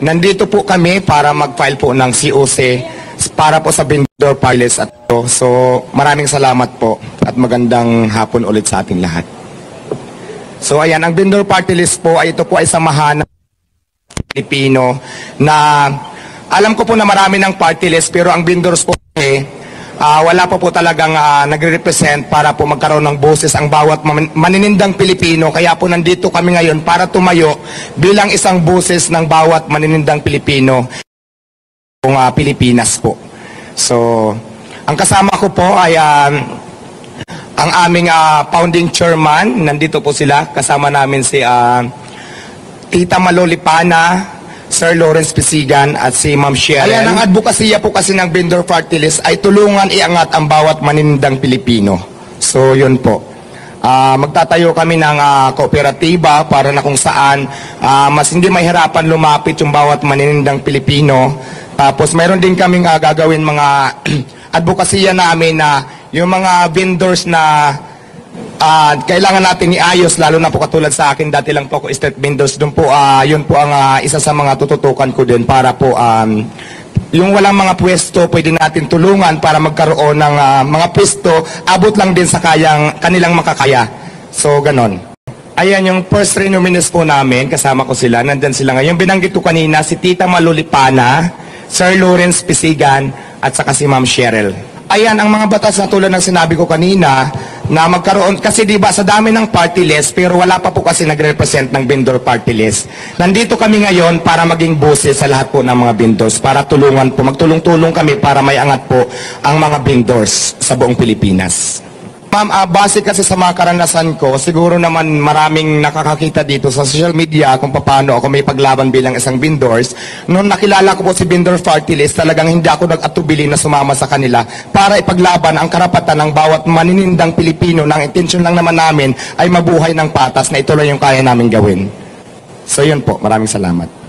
nandito po kami para mag-file po ng COC para po sa vendor party list at to. So, maraming salamat po at magandang hapon ulit sa ating lahat. So, ayan, ang vendor party list po ay ito po ay samahan ng Pilipino na alam ko po na marami ng party list pero ang vendors po wala pa po talagang nagre-represent para po magkaroon ng boses ang bawat maninindang Pilipino. Kaya po nandito kami ngayon para tumayo bilang isang boses ng bawat maninindang Pilipino ng Pilipinas po. So, ang kasama ko po ay ang aming founding chairman. Nandito po sila. Kasama namin si Tita Malolipana, Sir Lawrence Pisigan at si Ma'am Cheryl. Ayan, ang advokasya po kasi ng vendor party list ay tulungan iangat ang bawat maninindang Pilipino. So, yun po. Magtatayo kami ng kooperatiba para na kung saan mas hindi mahirapan lumapit yung bawat maninindang Pilipino. Tapos, mayroon din kaming gagawin mga advokasya namin na yung mga vendors na kailangan natin iayos, lalo na po katulad sa akin, dati lang po ako street vendors, doon po, yun po ang isa sa mga tututukan ko din para po, yung walang mga pwesto, pwede natin tulungan para magkaroon ng mga pwesto, abot lang din sa kanilang makakaya. So, ganon. Ayan, yung first renominees po namin, kasama ko sila, nandyan sila ngayon. Binanggit ko kanina, si Tita Malolipana, Sir Lawrence Pisigan, at saka si Ma'am Cheryl. Ayan, ang mga batas na tulad ng sinabi ko kanina, na magkaroon, kasi diba sa dami ng party list, pero wala pa po kasi nagre-represent ng vendor party list. Nandito kami ngayon para maging boses sa lahat po ng mga vendors, para tulungan po, magtulong-tulong kami para may angat po ang mga vendors sa buong Pilipinas. Ma'am, base kasi sa mga karanasan ko, siguro naman maraming nakakakita dito sa social media kung paano ako may paglaban bilang isang vendors. Noong nakilala ko po si vendor party list, talagang hindi ako nag-atubili na sumama sa kanila para ipaglaban ang karapatan ng bawat maninindang Pilipino. Nang intensyon lang naman namin ay mabuhay ng patas na ito lang yung kaya namin gawin. So yun po, maraming salamat.